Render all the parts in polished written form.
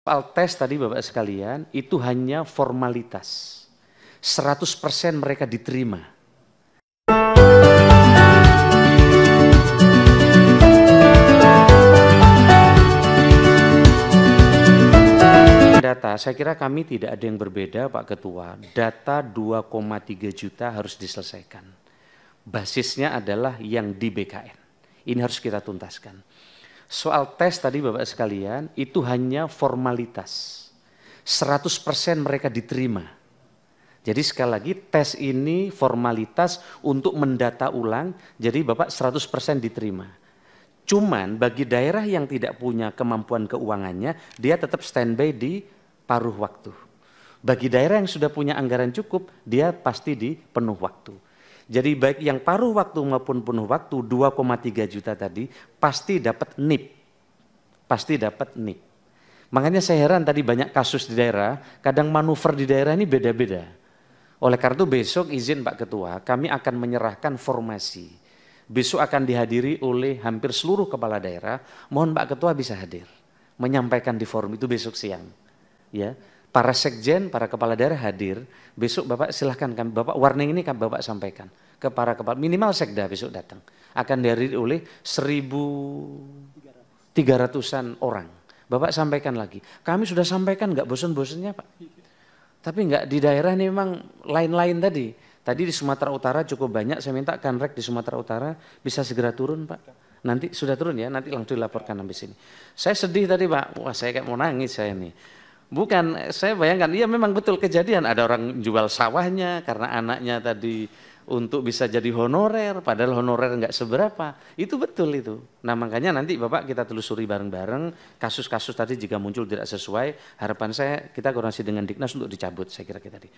Soal tes tadi Bapak sekalian, itu hanya formalitas. 100% mereka diterima. Data, saya kira kami tidak ada yang berbeda Pak Ketua. Data 2,3 juta harus diselesaikan. Basisnya adalah yang di BKN. Ini harus kita tuntaskan. Soal tes tadi Bapak sekalian, itu hanya formalitas. 100% mereka diterima. Jadi sekali lagi tes ini formalitas untuk mendata ulang, jadi Bapak 100% diterima. Cuman bagi daerah yang tidak punya kemampuan keuangannya, dia tetap standby di paruh waktu. Bagi daerah yang sudah punya anggaran cukup, dia pasti di penuh waktu. Jadi baik yang paruh waktu maupun penuh waktu 2,3 juta tadi pasti dapat NIP. Pasti dapat NIP. Makanya saya heran tadi banyak kasus di daerah, kadang manuver di daerah ini beda-beda. Oleh karena itu besok izin Pak Ketua, kami akan menyerahkan formasi. Besok akan dihadiri oleh hampir seluruh kepala daerah. Mohon Pak Ketua bisa hadir, menyampaikan di forum itu besok siang. Ya. Para sekjen, para kepala daerah hadir, besok Bapak silahkan kami, Bapak warning ini kan Bapak sampaikan ke para kepala, minimal sekda besok datang. Akan dihadiri oleh 1.300-an orang. Bapak sampaikan lagi, kami sudah sampaikan nggak bosan-bosannya Pak. Tapi nggak di daerah ini memang lain-lain tadi. Tadi di Sumatera Utara cukup banyak, saya minta Kanrek di Sumatera Utara bisa segera turun Pak. Nanti sudah turun ya, nanti langsung dilaporkan sampai sini. Saya sedih tadi Pak, wah saya kayak mau nangis saya nih. Bukan, saya bayangkan, iya memang betul kejadian, ada orang jual sawahnya karena anaknya tadi untuk bisa jadi honorer, padahal honorer nggak seberapa, itu betul itu. Nah makanya nanti Bapak kita telusuri bareng-bareng, kasus-kasus tadi jika muncul tidak sesuai, harapan saya kita koordinasi dengan Diknas untuk dicabut, saya kira tadi.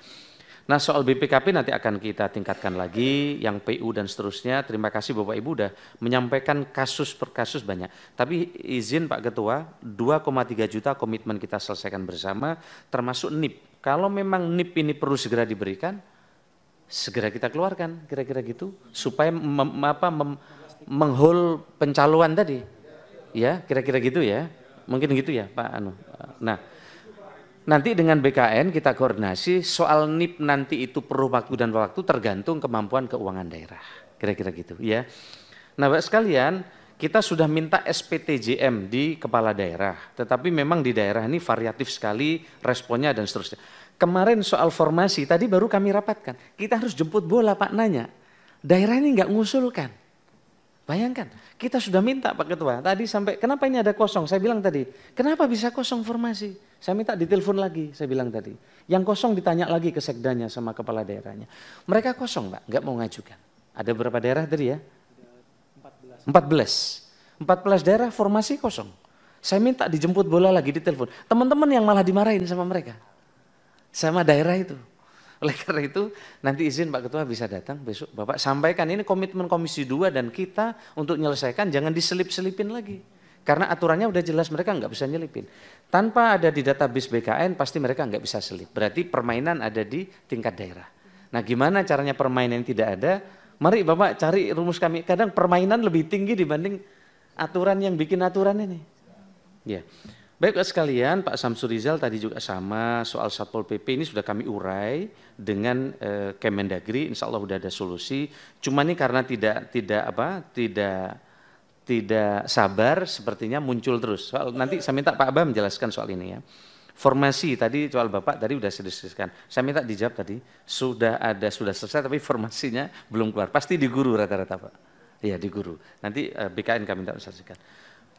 Nah soal BPKP nanti akan kita tingkatkan lagi, yang PU dan seterusnya. Terima kasih Bapak Ibu sudah menyampaikan kasus per kasus banyak. Tapi izin Pak Ketua, 2,3 juta komitmen kita selesaikan bersama, termasuk NIP. Kalau memang NIP ini perlu segera diberikan, segera kita keluarkan, kira-kira gitu, supaya menghol pencalonan tadi. Ya, kira-kira gitu ya. Mungkin gitu ya Pak Anu. Nah, nanti dengan BKN kita koordinasi soal NIP nanti itu perlu waktu dan waktu tergantung kemampuan keuangan daerah. Kira-kira gitu ya. Nah Bapak sekalian, kita sudah minta SPTJM di kepala daerah. Tetapi memang di daerah ini variatif sekali responnya dan seterusnya. Kemarin soal formasi tadi baru kami rapatkan. Kita harus jemput bola Pak nanya. Daerah ini nggak ngusulkan. Bayangkan, kita sudah minta Pak Ketua, tadi sampai kenapa ini ada kosong, saya bilang tadi, kenapa bisa kosong formasi? Saya minta ditelepon lagi, saya bilang tadi. Yang kosong ditanya lagi ke sekdanya sama kepala daerahnya. Mereka kosong Pak, nggak mau ngajukan. Ada berapa daerah tadi ya? 14 daerah formasi kosong. Saya minta dijemput bola lagi, ditelepon. Teman-teman yang malah dimarahin sama mereka. Sama daerah itu. Oleh karena itu nanti izin Pak Ketua bisa datang besok Bapak sampaikan ini komitmen Komisi 2 dan kita untuk menyelesaikan jangan diselip-selipin lagi. Karena aturannya udah jelas mereka nggak bisa nyelipin. Tanpa ada di database BKN pasti mereka nggak bisa selip. Berarti permainan ada di tingkat daerah. Nah gimana caranya permainan tidak ada? Mari Bapak cari rumus kami. Kadang permainan lebih tinggi dibanding aturan yang bikin aturan ini. Ya. Baik sekalian, Pak Samsur Rizal tadi juga sama soal Satpol PP ini sudah kami urai dengan Kemendagri, insya Allah sudah ada solusi. Cuma ini karena tidak sabar, sepertinya muncul terus. Soal nanti saya minta Pak Abah menjelaskan soal ini ya. Formasi tadi soal Bapak tadi sudah sediskusikan. Saya minta dijawab tadi sudah selesai tapi formasinya belum keluar. Pasti di guru rata-rata Pak. Iya di guru. Nanti BKN kami minta menjelaskan.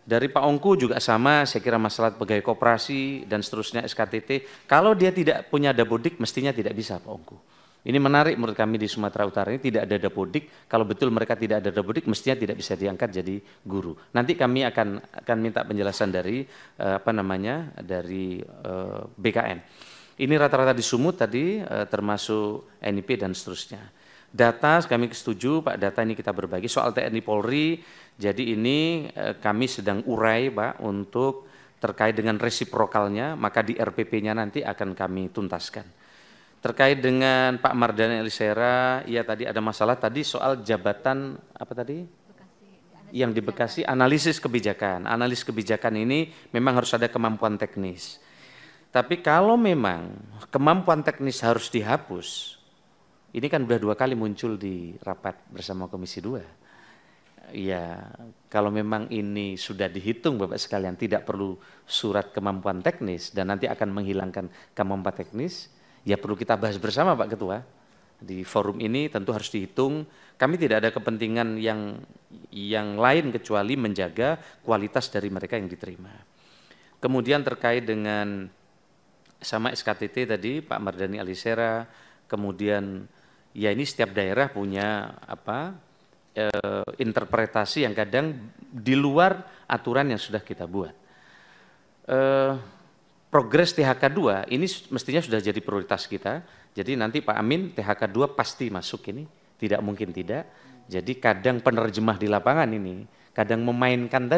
Dari Pak Ongku juga sama, saya kira masalah pegawai koperasi dan seterusnya SKTT. Kalau dia tidak punya dapodik, mestinya tidak bisa Pak Ongku. Ini menarik menurut kami di Sumatera Utara ini tidak ada dapodik. Kalau betul mereka tidak ada dapodik, mestinya tidak bisa diangkat jadi guru. Nanti kami akan minta penjelasan dari dari BKN. Ini rata-rata di Sumut tadi, termasuk NIP dan seterusnya. Data kami setuju Pak, data ini kita berbagi. Soal TNI Polri, jadi ini kami sedang urai Pak untuk terkait dengan resiprokalnya, maka di RPP-nya nanti akan kami tuntaskan. Terkait dengan Pak Mardhani Alisera, ya tadi ada masalah tadi soal jabatan apa tadi? Yang di Bekasi, analisis kebijakan. Analisis kebijakan ini memang harus ada kemampuan teknis. Tapi kalau memang kemampuan teknis harus dihapus, ini kan sudah 2 kali muncul di rapat bersama Komisi 2. Ya, kalau memang ini sudah dihitung Bapak sekalian, tidak perlu surat kemampuan teknis dan nanti akan menghilangkan kemampuan teknis, ya perlu kita bahas bersama Pak Ketua. Di forum ini tentu harus dihitung, kami tidak ada kepentingan yang lain kecuali menjaga kualitas dari mereka yang diterima. Kemudian terkait dengan sama SKTT tadi Pak Mardhani Alisera, kemudian ya ini setiap daerah punya interpretasi yang kadang di luar aturan yang sudah kita buat. Progres THK 2 ini mestinya sudah jadi prioritas kita. Jadi nanti Pak Amin THK 2 pasti masuk ini, tidak mungkin tidak. Jadi kadang penerjemah di lapangan ini, kadang memainkan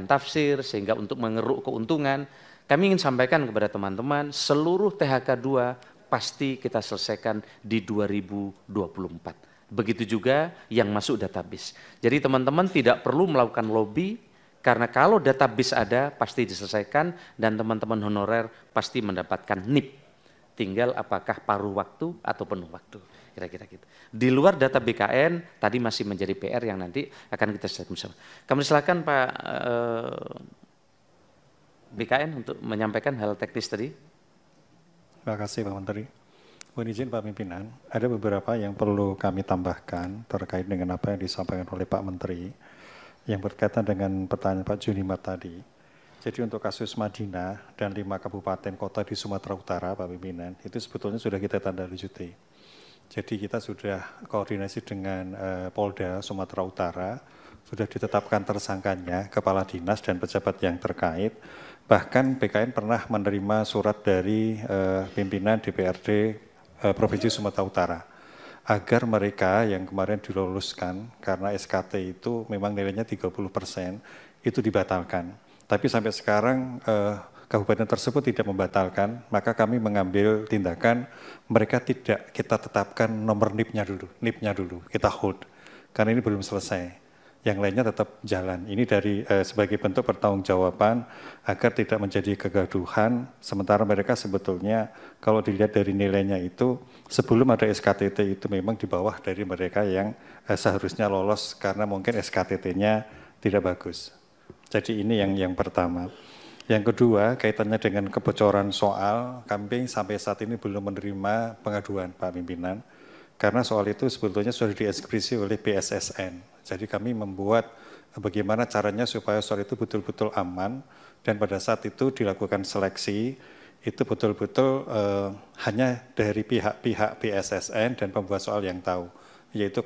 tafsir sehingga untuk mengeruk keuntungan. Kami ingin sampaikan kepada teman-teman, seluruh THK 2 pasti kita selesaikan di 2024. Begitu juga yang masuk database. Jadi teman-teman tidak perlu melakukan lobby, karena kalau database ada pasti diselesaikan dan teman-teman honorer pasti mendapatkan NIP. Tinggal apakah paruh waktu atau penuh waktu. Kira-kira gitu. Di luar data BKN tadi masih menjadi PR yang nanti akan kita selesaikan bersama. Kami silakan Pak BKN untuk menyampaikan hal teknis tadi. Terima kasih Pak Menteri. Mohon izin Pak Pimpinan, ada beberapa yang perlu kami tambahkan terkait dengan apa yang disampaikan oleh Pak Menteri yang berkaitan dengan pertanyaan Pak Junimat tadi. Jadi untuk kasus Madinah dan 5 kabupaten kota di Sumatera Utara, Pak Pimpinan, itu sebetulnya sudah kita tindaklanjuti. Jadi kita sudah koordinasi dengan Polda Sumatera Utara, sudah ditetapkan tersangkanya, kepala dinas dan pejabat yang terkait. Bahkan BKN pernah menerima surat dari pimpinan DPRD Provinsi Sumatera Utara agar mereka yang kemarin diloluskan karena SKT itu memang nilainya 30% itu dibatalkan. Tapi sampai sekarang kabupaten tersebut tidak membatalkan, maka kami mengambil tindakan mereka tidak kita tetapkan nomor NIP-nya dulu, kita hold karena ini belum selesai. Yang lainnya tetap jalan. Ini dari sebagai bentuk pertanggungjawaban agar tidak menjadi kegaduhan. Sementara mereka sebetulnya kalau dilihat dari nilainya itu sebelum ada SKTT itu memang di bawah dari mereka yang seharusnya lolos karena mungkin SKTT-nya tidak bagus. Jadi ini yang pertama. Yang kedua kaitannya dengan kebocoran soal, kami sampai saat ini belum menerima pengaduan Pak Pimpinan. Karena soal itu sebetulnya sudah dieksekusi oleh BSSN. Jadi kami membuat bagaimana caranya supaya soal itu betul-betul aman dan pada saat itu dilakukan seleksi, itu betul-betul hanya dari pihak-pihak BSSN dan pembuat soal yang tahu, yaitu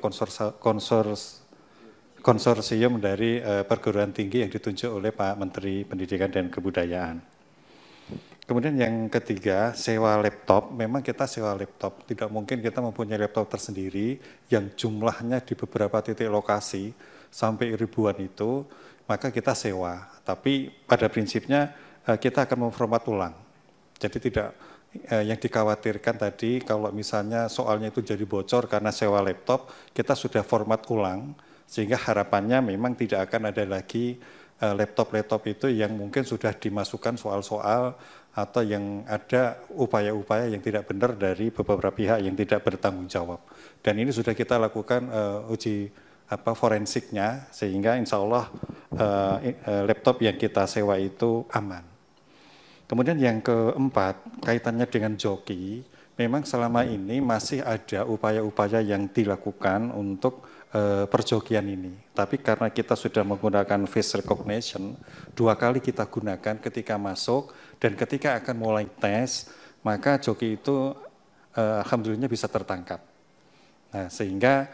konsorsium dari perguruan tinggi yang ditunjuk oleh Pak Menteri Pendidikan dan Kebudayaan. Kemudian yang ketiga, sewa laptop. Memang kita sewa laptop. Tidak mungkin kita mempunyai laptop tersendiri yang jumlahnya di beberapa titik lokasi sampai ribuan itu, maka kita sewa. Tapi pada prinsipnya kita akan memformat ulang. Jadi tidak yang dikhawatirkan tadi kalau misalnya soalnya itu jadi bocor karena sewa laptop, kita sudah format ulang sehingga harapannya memang tidak akan ada lagi laptop-laptop itu yang mungkin sudah dimasukkan soal-soal atau yang ada upaya-upaya yang tidak benar dari beberapa pihak yang tidak bertanggung jawab. Dan ini sudah kita lakukan uji forensiknya sehingga insya Allah laptop yang kita sewa itu aman. Kemudian yang keempat, kaitannya dengan joki, memang selama ini masih ada upaya-upaya yang dilakukan untuk perjokian ini. Tapi karena kita sudah menggunakan face recognition, 2 kali kita gunakan ketika masuk dan ketika akan mulai tes, maka joki itu alhamdulillah bisa tertangkap. Nah, sehingga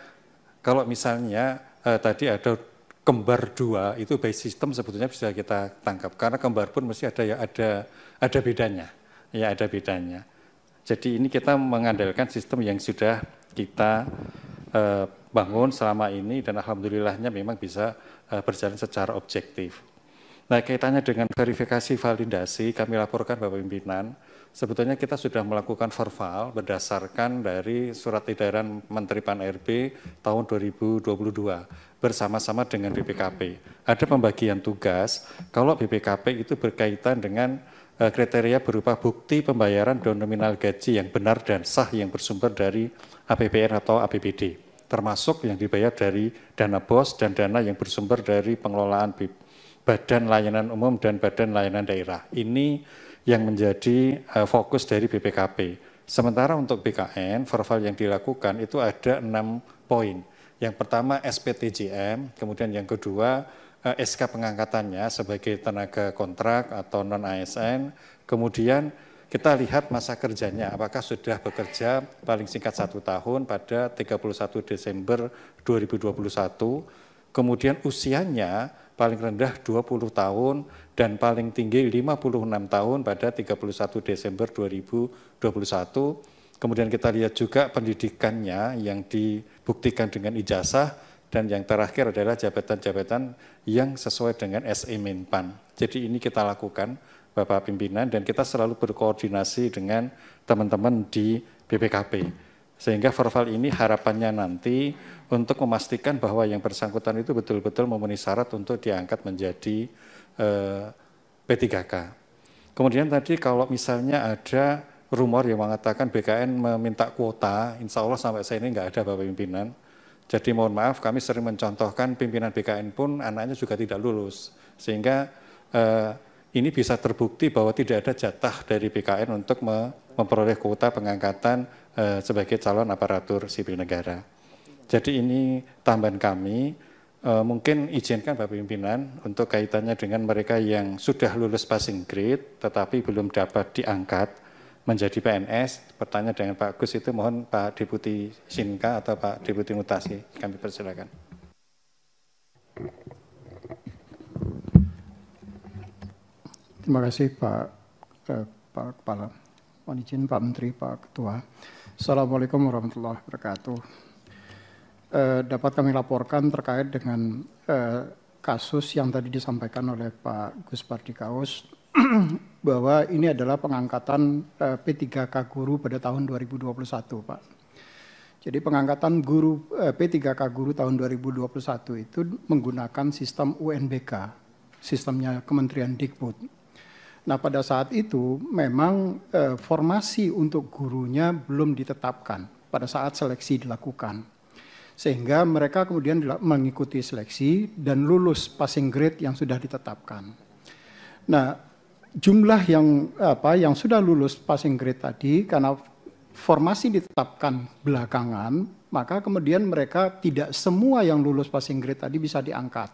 kalau misalnya tadi ada kembar 2, itu by system sebetulnya bisa kita tangkap. Karena kembar pun mesti ada bedanya. Ya, ada bedanya. Jadi ini kita mengandalkan sistem yang sudah kita bangun selama ini dan alhamdulillahnya memang bisa berjalan secara objektif. Nah, kaitannya dengan verifikasi validasi, kami laporkan Bapak Pimpinan, sebetulnya kita sudah melakukan verbal berdasarkan dari surat edaran Menteri Pan-RB tahun 2022 bersama-sama dengan BPKP. Ada pembagian tugas, kalau BPKP itu berkaitan dengan kriteria berupa bukti pembayaran nominal gaji yang benar dan sah yang bersumber dari APBN atau APBD, termasuk yang dibayar dari dana BOS dan dana yang bersumber dari pengelolaan Badan Layanan Umum dan Badan Layanan Daerah. Ini yang menjadi fokus dari BPKP. Sementara untuk BKN, forfal yang dilakukan itu ada 6 poin. Yang pertama SPTJM, kemudian yang kedua SK pengangkatannya sebagai tenaga kontrak atau non-ASN, kemudian kita lihat masa kerjanya, apakah sudah bekerja paling singkat 1 tahun pada 31 Desember 2021, kemudian usianya paling rendah 20 tahun dan paling tinggi 56 tahun pada 31 Desember 2021. Kemudian kita lihat juga pendidikannya yang dibuktikan dengan ijazah, dan yang terakhir adalah jabatan-jabatan yang sesuai dengan SE Menpan. Jadi ini kita lakukan, Bapak Pimpinan, dan kita selalu berkoordinasi dengan teman-teman di BPKP. Sehingga forfal ini harapannya nanti untuk memastikan bahwa yang bersangkutan itu betul-betul memenuhi syarat untuk diangkat menjadi P3K. Kemudian tadi kalau misalnya ada rumor yang mengatakan BKN meminta kuota, insya Allah sampai saya ini nggak ada Bapak Pimpinan. Jadi mohon maaf, kami sering mencontohkan pimpinan BKN pun anaknya juga tidak lulus. Sehingga ini bisa terbukti bahwa tidak ada jatah dari BKN untuk memperoleh kuota pengangkatan sebagai calon aparatur sipil negara. Jadi ini tambahan kami, mungkin izinkan Bapak Pimpinan untuk kaitannya dengan mereka yang sudah lulus passing grade tetapi belum dapat diangkat menjadi PNS, bertanya dengan Pak Gus itu mohon Pak Deputi Sinka atau Pak Deputi Mutasi, kami persilakan. Terima kasih Pak Kepala. Mohon izin Pak Menteri, Pak Ketua. Assalamualaikum warahmatullahi wabarakatuh. Dapat kami laporkan terkait dengan kasus yang tadi disampaikan oleh Pak Gus Pardikaus bahwa ini adalah pengangkatan P3K guru pada tahun 2021, Pak. Jadi pengangkatan guru P3K guru tahun 2021 itu menggunakan sistem UNBK, sistemnya Kementerian Dikbud. Nah, pada saat itu memang formasi untuk gurunya belum ditetapkan pada saat seleksi dilakukan. Sehingga mereka kemudian mengikuti seleksi dan lulus passing grade yang sudah ditetapkan. Nah, jumlah yang sudah lulus passing grade tadi karena formasi ditetapkan belakangan, maka kemudian mereka tidak semua yang lulus passing grade tadi bisa diangkat.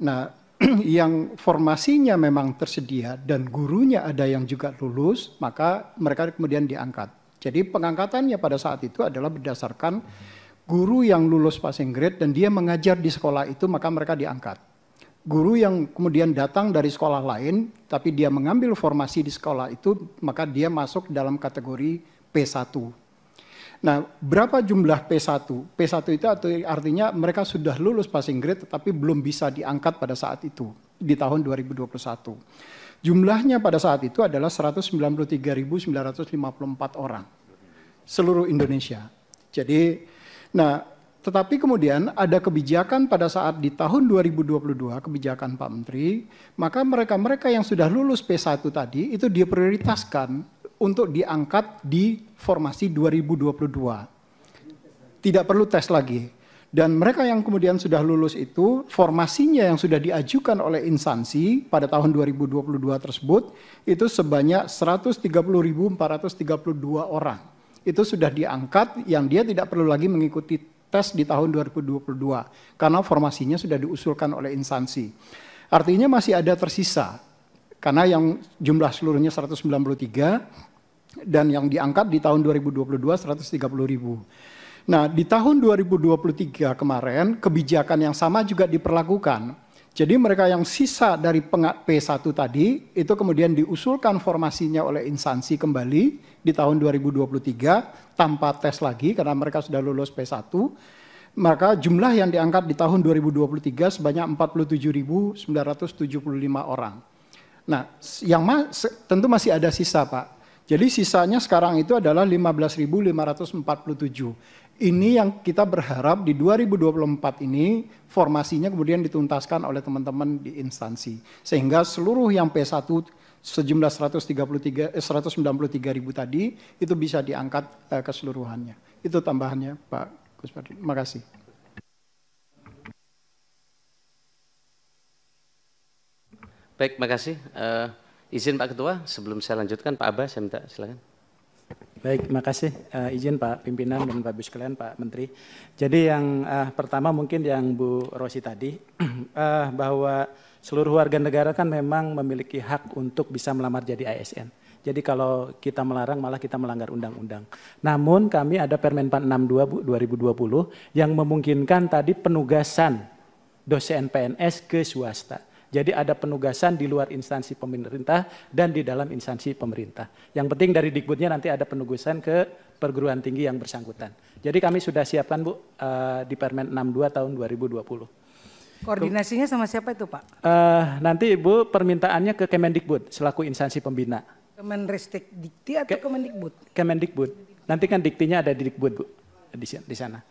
Nah, yang formasinya memang tersedia dan gurunya ada yang juga lulus, maka mereka kemudian diangkat. Jadi pengangkatannya pada saat itu adalah berdasarkan guru yang lulus passing grade dan dia mengajar di sekolah itu, maka mereka diangkat. Guru yang kemudian datang dari sekolah lain, tapi dia mengambil formasi di sekolah itu, maka dia masuk dalam kategori P1. Nah, berapa jumlah P1? P1 itu artinya mereka sudah lulus passing grade, tetapi belum bisa diangkat pada saat itu, di tahun 2021. Jumlahnya pada saat itu adalah 193.954 orang, seluruh Indonesia. Jadi, nah, tetapi kemudian ada kebijakan pada saat di tahun 2022, kebijakan Pak Menteri, maka mereka-mereka yang sudah lulus P1 tadi itu diprioritaskan untuk diangkat di formasi 2022. Tidak perlu tes lagi. Dan mereka yang kemudian sudah lulus itu, formasinya yang sudah diajukan oleh instansi pada tahun 2022 tersebut, itu sebanyak 130.432 orang. Itu sudah diangkat yang dia tidak perlu lagi mengikuti tes di tahun 2022 karena formasinya sudah diusulkan oleh instansi. Artinya masih ada tersisa karena yang jumlah seluruhnya 193 dan yang diangkat di tahun 2022 130.000. Nah, di tahun 2023 kemarin kebijakan yang sama juga diperlakukan. Jadi mereka yang sisa dari P1 tadi itu kemudian diusulkan formasinya oleh instansi kembali di tahun 2023 tanpa tes lagi karena mereka sudah lulus P1. Maka jumlah yang diangkat di tahun 2023 sebanyak 47.975 orang. Nah, yang tentu masih ada sisa, Pak. Jadi sisanya sekarang itu adalah 15.547. Ini yang kita berharap di 2024 ini formasinya kemudian dituntaskan oleh teman-teman di instansi. Sehingga seluruh yang P1 sejumlah 193 193.000 tadi itu bisa diangkat keseluruhannya. Itu tambahannya Pak Gus Pardi. Terima kasih. Baik, makasih. Izin Pak Ketua, sebelum saya lanjutkan Pak Abah, saya minta silakan. Baik, makasih. Izin Pak Pimpinan dan Bapak Ibu sekalian, Pak Menteri. Jadi yang pertama mungkin yang Bu Rosi tadi, bahwa seluruh warga negara kan memang memiliki hak untuk bisa melamar jadi ASN. Jadi kalau kita melarang malah kita melanggar undang-undang. Namun kami ada Permen 462 Bu 2020 yang memungkinkan tadi penugasan dosen PNS ke swasta. Jadi ada penugasan di luar instansi pemerintah dan di dalam instansi pemerintah. Yang penting dari Dikbudnya nanti ada penugasan ke perguruan tinggi yang bersangkutan. Jadi kami sudah siapkan Bu di Permen 62 tahun 2020. Koordinasinya sama siapa itu Pak? Nanti Ibu permintaannya ke Kemendikbud selaku instansi pembina. Kemenristek Dikti atau Kemendikbud? Kemendikbud. Nanti kan diktinya ada di Dikbud Bu di sana.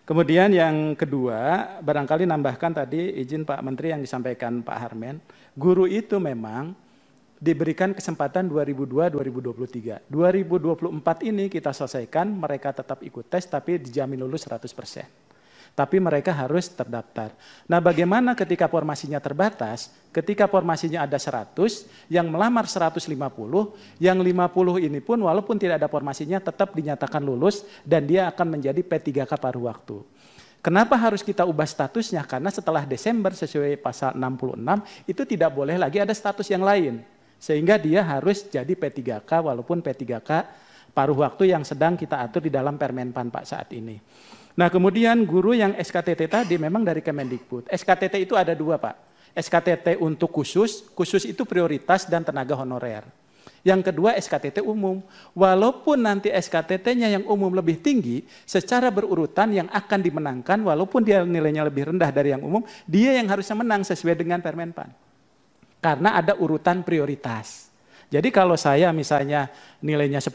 Kemudian yang kedua, barangkali nambahkan tadi izin Pak Menteri yang disampaikan Pak Harmen, guru itu memang diberikan kesempatan 2002-2023. 2024 ini kita selesaikan, mereka tetap ikut tes tapi dijamin lulus 100%. Tapi mereka harus terdaftar. Nah bagaimana ketika formasinya terbatas, ketika formasinya ada 100, yang melamar 150, yang 50 ini pun walaupun tidak ada formasinya tetap dinyatakan lulus dan dia akan menjadi P3K paruh waktu. Kenapa harus kita ubah statusnya? Karena setelah Desember sesuai pasal 66 itu tidak boleh lagi ada status yang lain. Sehingga dia harus jadi P3K walaupun P3K paruh waktu yang sedang kita atur di dalam Permenpan Pak saat ini. Nah kemudian guru yang SKTT tadi memang dari Kemendikbud. SKTT itu ada dua Pak. SKTT untuk khusus itu prioritas dan tenaga honorer. Yang kedua SKTT umum. Walaupun nanti SKTT-nya yang umum lebih tinggi, secara berurutan yang akan dimenangkan walaupun dia nilainya lebih rendah dari yang umum, dia yang harusnya menang sesuai dengan Permenpan. Karena ada urutan prioritas. Jadi kalau saya misalnya nilainya 10,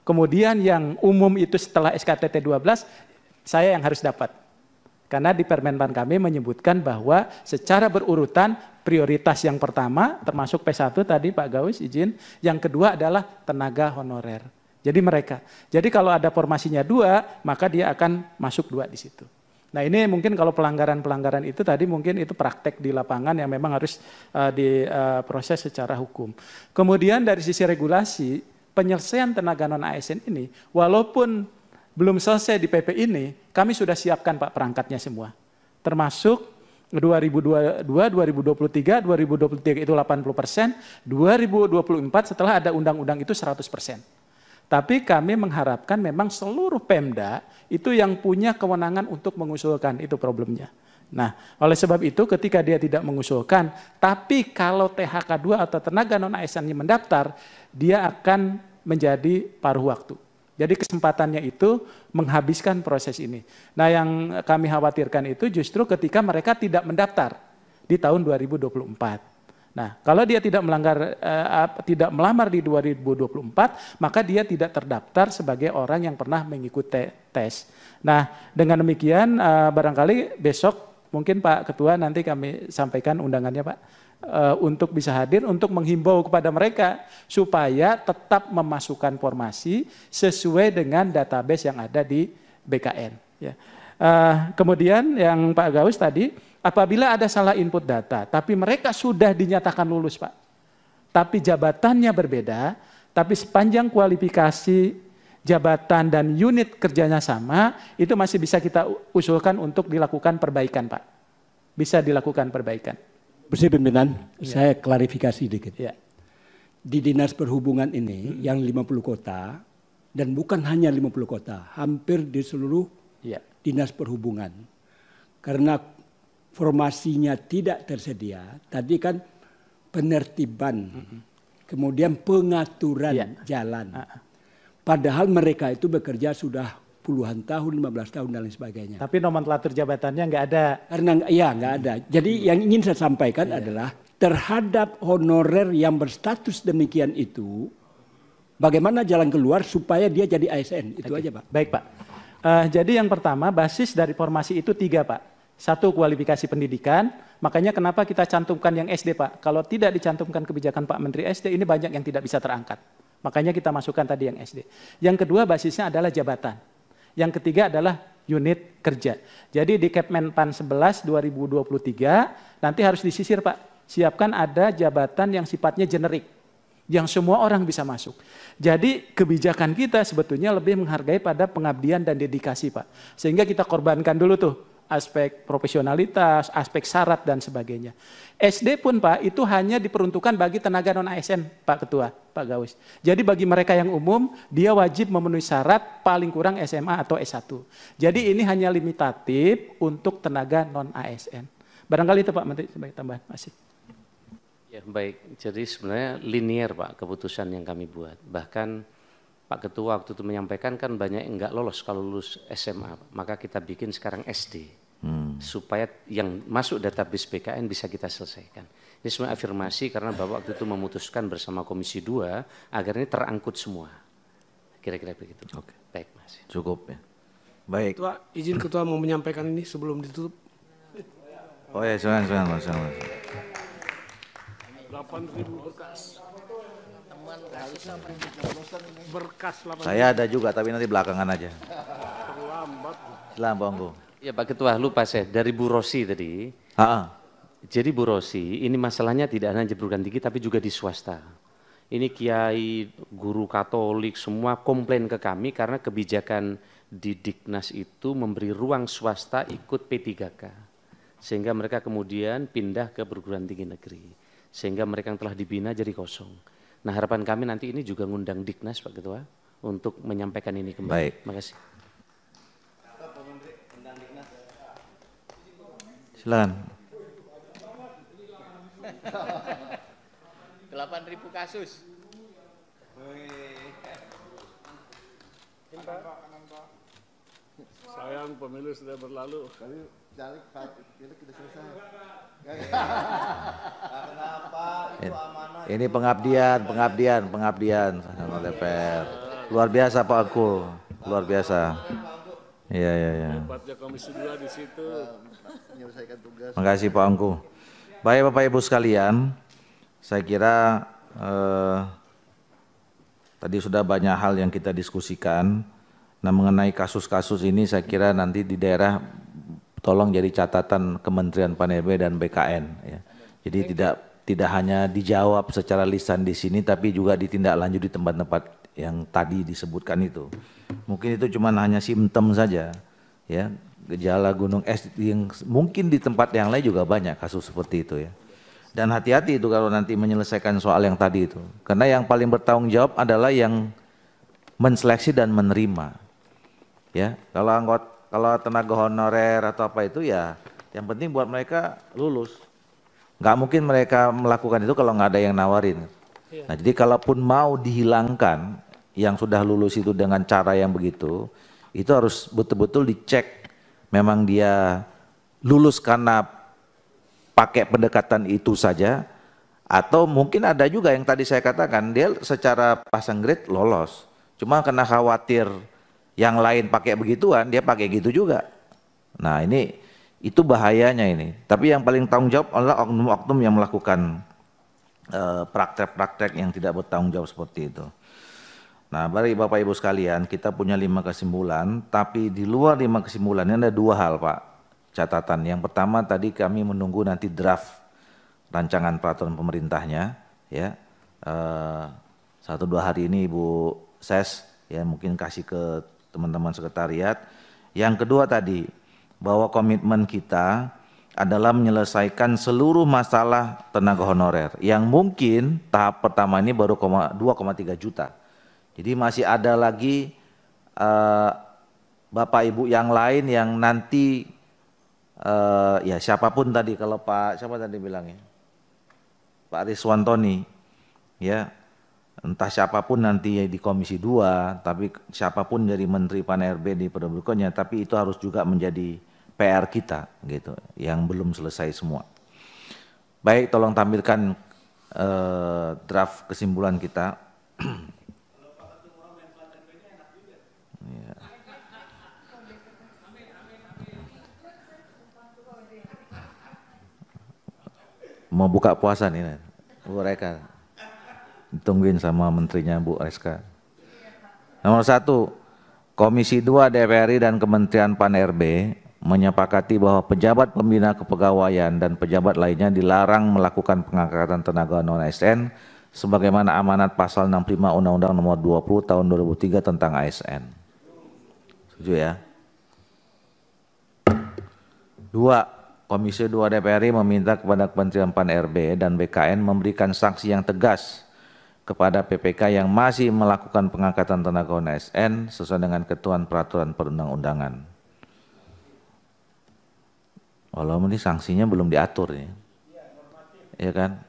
kemudian yang umum itu setelah SKTT 12, saya yang harus dapat. Karena di Permenpan kami menyebutkan bahwa secara berurutan prioritas yang pertama termasuk P1 tadi Pak Gaus izin, yang kedua adalah tenaga honorer. Jadi mereka. Jadi kalau ada formasinya 2, maka dia akan masuk 2 di situ. Nah ini mungkin kalau pelanggaran-pelanggaran itu tadi mungkin itu praktek di lapangan yang memang harus diproses secara hukum. Kemudian dari sisi regulasi, penyelesaian tenaga non-ASN ini walaupun belum selesai di PP ini, kami sudah siapkan Pak perangkatnya semua. Termasuk 2022, 2023, 2023 itu 80%, 2024 setelah ada undang-undang itu 100%. Tapi kami mengharapkan memang seluruh Pemda itu yang punya kewenangan untuk mengusulkan, itu problemnya. Nah, oleh sebab itu ketika dia tidak mengusulkan, tapi kalau THK2 atau tenaga non-ASN mendaftar, dia akan menjadi paruh waktu. Jadi kesempatannya itu menghabiskan proses ini. Nah yang kami khawatirkan itu justru ketika mereka tidak mendaftar di tahun 2024. Nah kalau dia tidak melamar di 2024, maka dia tidak terdaftar sebagai orang yang pernah mengikuti tes. Nah dengan demikian barangkali besok mungkin Pak Ketua nanti kami sampaikan undangannya Pak. Untuk bisa hadir, untuk menghimbau kepada mereka supaya tetap memasukkan formasi sesuai dengan database yang ada di BKN. Ya. Kemudian yang Pak Gaus tadi, apabila ada salah input data, tapi mereka sudah dinyatakan lulus Pak, tapi jabatannya berbeda, tapi sepanjang kualifikasi jabatan dan unit kerjanya sama, itu masih bisa kita usulkan untuk dilakukan perbaikan Pak. Bisa dilakukan perbaikan. Bersih Pimpinan, saya klarifikasi dikit. Ya. Di Dinas Perhubungan ini yang 50 kota, dan bukan hanya 50 kota, hampir di seluruh Dinas Perhubungan. Karena formasinya tidak tersedia, tadi kan penertiban, kemudian pengaturan jalan. Padahal mereka itu bekerja sudah puluhan tahun, 15 tahun dan lain sebagainya. Tapi nomenklatur jabatannya nggak ada. Karena ya nggak ada. Jadi yang ingin saya sampaikan adalah terhadap honorer yang berstatus demikian itu, bagaimana jalan keluar supaya dia jadi ASN. Itu aja Pak. Baik Pak. Jadi yang pertama basis dari formasi itu 3 Pak. Satu, kualifikasi pendidikan, makanya kenapa kita cantumkan yang SD Pak. Kalau tidak dicantumkan kebijakan Pak Menteri SD, ini banyak yang tidak bisa terangkat. Makanya kita masukkan tadi yang SD. Yang kedua basisnya adalah jabatan. Yang ketiga adalah unit kerja. Jadi di Kepmenpan 11 2023 nanti harus disisir Pak. Siapkan ada jabatan yang sifatnya generik, yang semua orang bisa masuk. Jadi kebijakan kita sebetulnya lebih menghargai pada pengabdian dan dedikasi Pak. Sehingga kita korbankan dulu tuh aspek profesionalitas, aspek syarat dan sebagainya. SD pun Pak itu hanya diperuntukkan bagi tenaga non ASN Pak Ketua, Pak Gawis. Jadi bagi mereka yang umum dia wajib memenuhi syarat paling kurang SMA atau S1. Jadi ini hanya limitatif untuk tenaga non ASN. Barangkali itu Pak Menteri sebagai tambahan. Masih. Ya baik, jadi sebenarnya linear Pak keputusan yang kami buat. Bahkan Pak Ketua waktu itu menyampaikan kan banyak yang enggak lolos kalau lulus SMA, maka kita bikin sekarang SD supaya yang masuk database BKN bisa kita selesaikan. Ini semua afirmasi karena Bapak waktu itu memutuskan bersama Komisi 2 agar ini terangkut semua. Kira-kira begitu. Oke. Baik Mas. Cukup ya. Baik. Ketua, izin Ketua mau menyampaikan ini sebelum ditutup. Oh ya, silakan Mas. 8.000 berkas. Berkas 8.000. Saya ada juga tapi nanti belakangan aja. Terlambat. Silakan Bang Go. Ya Pak Ketua, lupa saya dari Bu Rosi tadi. Jadi Bu Rosi, ini masalahnya tidak hanya perguruan tinggi tapi juga di swasta. Ini kiai, guru Katolik semua komplain ke kami karena kebijakan di Diknas itu memberi ruang swasta ikut P3K. Sehingga mereka kemudian pindah ke perguruan tinggi negeri. Sehingga mereka yang telah dibina jadi kosong. Nah harapan kami nanti ini juga ngundang Diknas Pak Ketua untuk menyampaikan ini kembali. Baik. Terima kasih. Silakan. 8.000 kasus. Sayang pemilu sudah berlalu. Ini pengabdian sama DPR. Luar biasa Pak Angku, luar biasa. Iya. Hebatnya Komisi 2 di situ. Terima kasih Pak Angku. Baik Bapak Ibu sekalian, saya kira tadi sudah banyak hal yang kita diskusikan. Nah mengenai kasus-kasus ini saya kira nanti di daerah tolong jadi catatan Kementerian PAN-RB dan BKN. Ya. Jadi tidak hanya dijawab secara lisan di sini, tapi juga ditindaklanjuti di tempat-tempat yang tadi disebutkan itu. Mungkin itu cuma hanya simptom saja, ya gejala gunung es yang mungkin di tempat yang lain juga banyak kasus seperti itu ya. Dan hati-hati itu kalau nanti menyelesaikan soal yang tadi itu, karena yang paling bertanggung jawab adalah yang menseleksi dan menerima. Ya, kalau tenaga honorer atau apa itu ya, yang penting buat mereka lulus. Nggak mungkin mereka melakukan itu kalau nggak ada yang nawarin. Nah, jadi kalaupun mau dihilangkan yang sudah lulus itu dengan cara yang begitu, itu harus betul-betul dicek memang dia lulus karena pakai pendekatan itu saja, atau mungkin ada juga yang tadi saya katakan dia secara pasang grade lolos, cuma karena khawatir yang lain pakai begituan, dia pakai gitu juga. Nah ini, itu bahayanya ini. Tapi yang paling tanggung jawab adalah oknum-oknum yang melakukan praktek-praktek yang tidak bertanggung jawab seperti itu. Nah bagi Bapak Ibu sekalian, kita punya 5 kesimpulan, tapi di luar 5 kesimpulan ini ada 2 hal Pak catatan. Yang pertama tadi kami menunggu nanti draft rancangan peraturan pemerintahnya, ya 1-2 hari ini Ibu Ses ya mungkin kasih ke teman-teman sekretariat. Yang kedua tadi, bahwa komitmen kita adalah menyelesaikan seluruh masalah tenaga honorer yang mungkin tahap pertama ini baru 2,3 juta. Jadi masih ada lagi Bapak Ibu yang lain yang nanti ya siapapun tadi, kalau Pak siapa tadi bilangnya, Pak Riswantoni ya, entah siapapun nanti di Komisi 2, tapi siapapun dari Menteri PAN-RB di periode berikutnya, tapi itu harus juga menjadi PR kita gitu, yang belum selesai semua. Baik, tolong tampilkan draft kesimpulan kita. Mau buka puasa nih, Bu Reka. Ditungguin sama menterinya Bu Reska. Nomor 1, Komisi 2 DPR RI dan Kementerian Pan-RB menyepakati bahwa pejabat pembina kepegawaian dan pejabat lainnya dilarang melakukan pengangkatan tenaga non-ASN sebagaimana amanat pasal 65 Undang-Undang Nomor 20 Tahun 2003 tentang ASN. Setuju ya? 2. Komisi 2 DPR RI meminta kepada Kementerian Pan-RB dan BKN memberikan sanksi yang tegas kepada PPK yang masih melakukan pengangkatan tenaga non-ASN sesuai dengan ketentuan peraturan perundang-undangan. Walaupun ini sanksinya belum diatur ya. Iya kan?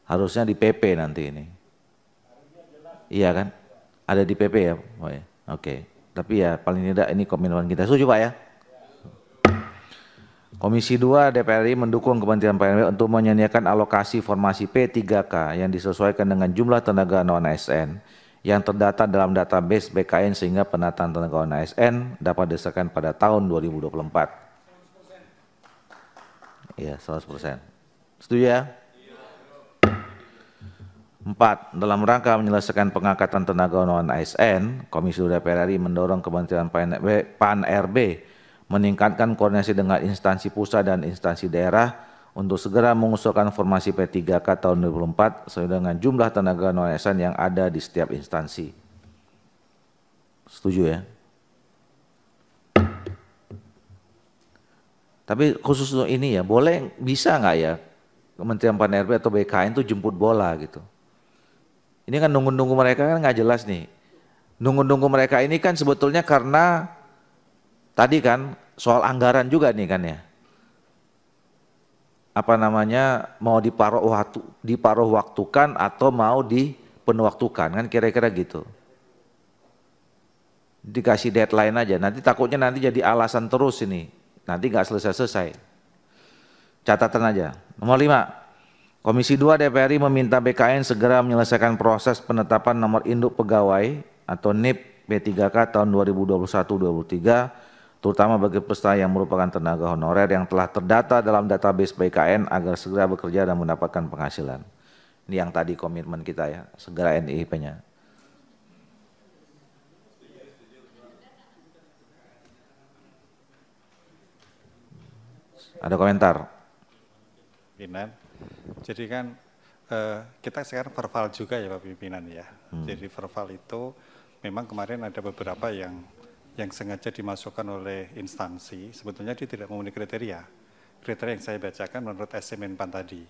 Harusnya di PP nanti ini. Iya kan? Ada di PP ya? Oh, ya. Oke. Tapi ya paling tidak ini komitmen kita. Setuju Pak ya? Komisi 2 DPR RI mendukung Kementerian PNB untuk menyediakan alokasi formasi P3K yang disesuaikan dengan jumlah tenaga non-ASN yang terdata dalam database BKN sehingga penataan tenaga non-ASN dapat diselesaikan pada tahun 2024. Iya, 100%. Setuju ya? 4. Dalam rangka menyelesaikan pengangkatan tenaga non-ASN, Komisi 2 DPR RI mendorong Kementerian Pan-RB meningkatkan koordinasi dengan instansi pusat dan instansi daerah untuk segera mengusulkan formasi P3K tahun 2024 sesuai dengan jumlah tenaga non-ASN yang ada di setiap instansi. Setuju ya? Tapi khusus untuk ini ya, bisa nggak ya Kementerian Pan-RB atau BKN itu jemput bola gitu? Ini kan nunggu-nunggu mereka kan nggak jelas nih. Nunggu-nunggu mereka ini kan sebetulnya karena tadi kan soal anggaran juga nih kan ya. Apa namanya, mau diparuh waktukan atau mau dipenuh-waktukan kan kira-kira gitu. Dikasih deadline aja, nanti takutnya nanti jadi alasan terus ini. Nanti nggak selesai-selesai. Catatan aja. Nomor 5, Komisi 2 DPR RI meminta BKN segera menyelesaikan proses penetapan nomor induk pegawai atau NIP P3K tahun 2021-2023 terutama bagi peserta yang merupakan tenaga honorer yang telah terdata dalam database BKN agar segera bekerja dan mendapatkan penghasilan. Ini yang tadi komitmen kita ya, segera NIP-nya. Ada komentar? Pimpinan, jadi kan kita sekarang verbal juga ya Pak Pimpinan ya. Jadi verbal itu memang kemarin ada beberapa yang sengaja dimasukkan oleh instansi, sebetulnya dia tidak memenuhi kriteria. Kriteria yang saya bacakan menurut SMN PAN tadi.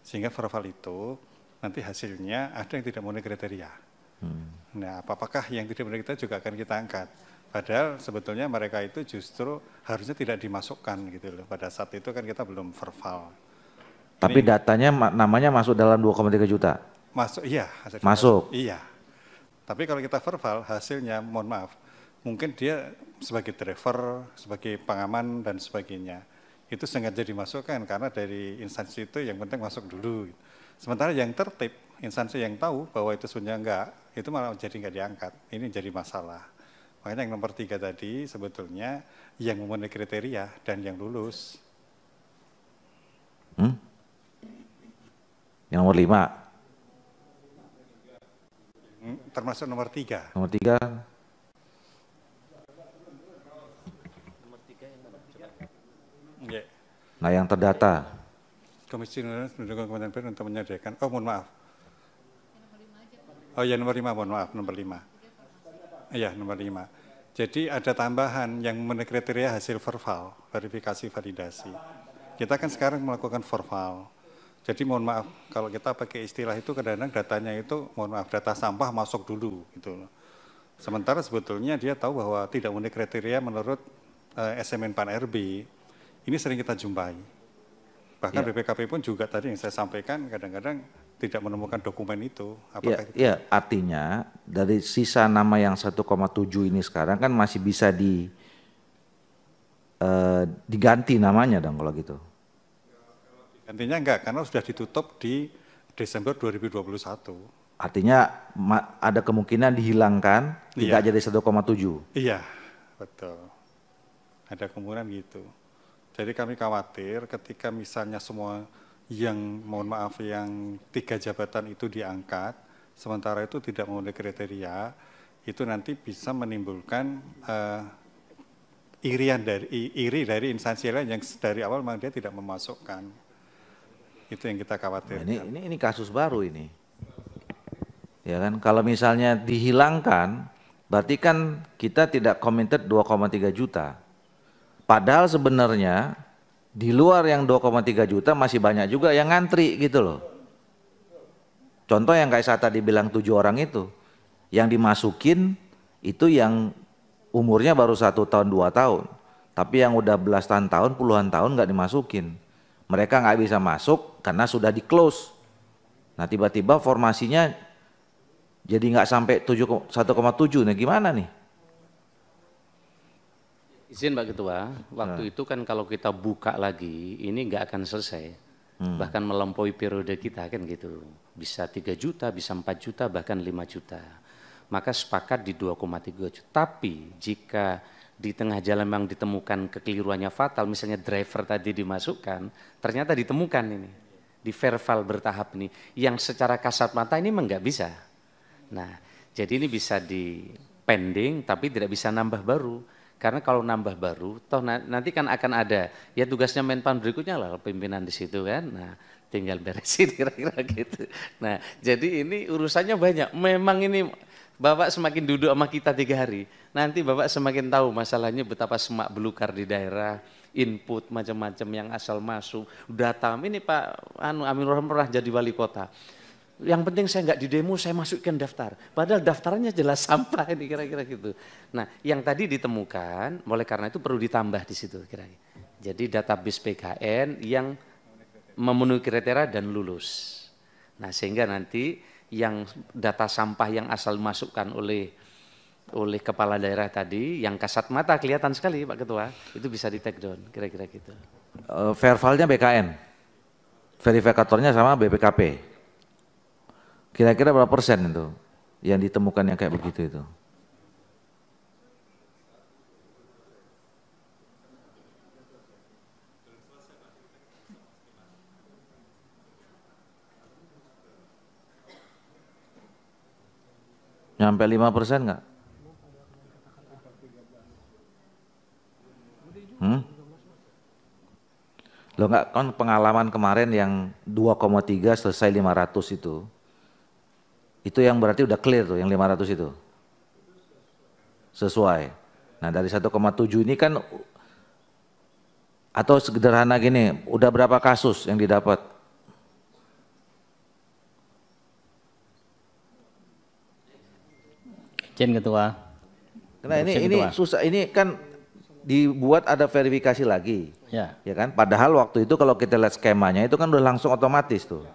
Sehingga verbal itu nanti hasilnya ada yang tidak memenuhi kriteria. Nah, apakah yang tidak memenuhi kriteria juga akan kita angkat. Padahal sebetulnya mereka itu justru harusnya tidak dimasukkan gitu loh. Pada saat itu kan kita belum verbal. Tapi datanya namanya masuk dalam 2,3 juta? Masuk, iya. Masuk? Iya. Tapi kalau kita verbal hasilnya, mohon maaf, mungkin dia sebagai driver, sebagai pengaman dan sebagainya. Itu sengaja dimasukkan karena dari instansi itu yang penting masuk dulu. Sementara yang tertib, instansi yang tahu bahwa itu sebenarnya enggak, itu malah jadi enggak diangkat. Ini jadi masalah. Makanya yang nomor 3 tadi sebetulnya yang memenuhi kriteria dan yang lulus. Yang nomor 5? Termasuk nomor 3. Nomor 3? Nah yang terdata. Komisi mendukung Kementerian PN untuk menyediakan, mohon maaf. Oh ya nomor 5, mohon maaf, nomor 5. Iya nomor 5. Jadi ada tambahan yang memenuhi kriteria hasil verbal, verifikasi validasi. Kita kan sekarang melakukan verbal. Jadi mohon maaf, kalau kita pakai istilah itu kadang-kadang datanya itu, mohon maaf, data sampah masuk dulu gitu. Sementara sebetulnya dia tahu bahwa tidak memenuhi kriteria menurut SMN Pan-RB. Ini sering kita jumpai. Bahkan BPKP pun juga tadi yang saya sampaikan kadang-kadang tidak menemukan dokumen itu. Apakah ya, artinya dari sisa nama yang 1,7 ini sekarang kan masih bisa diganti namanya dong kalau gitu. Gantinya enggak, karena sudah ditutup di Desember 2021. Artinya ada kemungkinan dihilangkan, tidak jadi 1,7. Iya, betul. Ada kemungkinan gitu. Jadi kami khawatir ketika misalnya semua yang mohon maaf yang 3 jabatan itu diangkat, sementara itu tidak memenuhi kriteria, itu nanti bisa menimbulkan iri dari instansi lain yang dari awal memang dia tidak memasukkan. Itu yang kita khawatirkan. Ini kasus baru ini. Ya kan, kalau misalnya dihilangkan, berarti kan kita tidak committed 2,3 juta. Padahal sebenarnya di luar yang 2,3 juta masih banyak juga yang ngantri gitu loh. Contoh yang kayak saya tadi bilang 7 orang itu, yang dimasukin itu yang umurnya baru 1 tahun 2 tahun, tapi yang udah belasan tahun, puluhan tahun nggak dimasukin. Mereka nggak bisa masuk karena sudah di close. Nah tiba-tiba formasinya jadi nggak sampai 1,7, nah gimana nih? Izin Pak Ketua, waktu itu kan kalau kita buka lagi, ini nggak akan selesai. Bahkan melampaui periode kita kan gitu. Bisa 3 juta, bisa 4 juta, bahkan 5 juta. Maka sepakat di 2,3 juta. Tapi jika di tengah jalan memang ditemukan kekeliruannya fatal, misalnya driver tadi dimasukkan, ternyata ditemukan ini. Di verbal bertahap ini, yang secara kasat mata ini memang nggak bisa. Nah, jadi ini bisa di pending, tapi tidak bisa nambah baru. Karena kalau nambah baru, toh nanti kan akan ada, ya tugasnya Menpan berikutnya lah pimpinan di situ kan, nah tinggal beresin kira-kira gitu. Nah jadi ini urusannya banyak, memang ini Bapak semakin duduk sama kita 3 hari, nanti Bapak semakin tahu masalahnya betapa semak belukar di daerah, input macam-macam yang asal masuk, data ini Pak Aminur Rahman pernah jadi wali kota. Yang penting saya nggak di demo, saya masukkan daftar. Padahal daftarnya jelas sampah ini kira-kira gitu. Nah, yang tadi ditemukan, oleh karena itu perlu ditambah di situ kira-kira. Jadi database PKN yang memenuhi kriteria dan lulus. Nah, sehingga nanti yang data sampah yang asal masukkan oleh kepala daerah tadi, yang kasat mata kelihatan sekali Pak Ketua, itu bisa di take down kira-kira gitu. Vervalnya BKN, verifikatornya sama BPKP. Kira-kira berapa persen itu yang ditemukan yang kayak begitu itu? Nyampe 5% nggak? Lo nggak kan pengalaman kemarin yang 2,3 selesai 500 itu yang berarti udah clear tuh yang 500 itu sesuai. Nah dari 1,7 ini kan atau sederhana gini, udah berapa kasus yang didapat? Izin Ketua. Karena ini susah, ini kan dibuat ada verifikasi lagi, ya kan? Padahal waktu itu kalau kita lihat skemanya itu kan udah langsung otomatis tuh.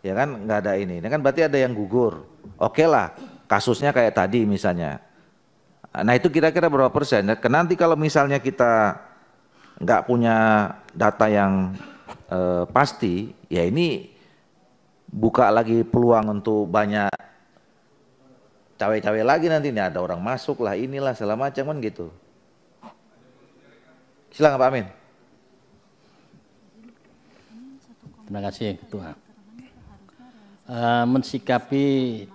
Ya kan nggak ada ini kan berarti ada yang gugur. Oke lah, kasusnya kayak tadi misalnya. Nah itu kira-kira berapa persen? Karena nanti kalau misalnya kita nggak punya data yang pasti, ya ini buka lagi peluang untuk banyak cawe-cawe lagi nanti. Nih ada orang masuk lah, inilah segala macam kan gitu. Silakan Pak Amin. Terima kasih Ketua. Mensikapi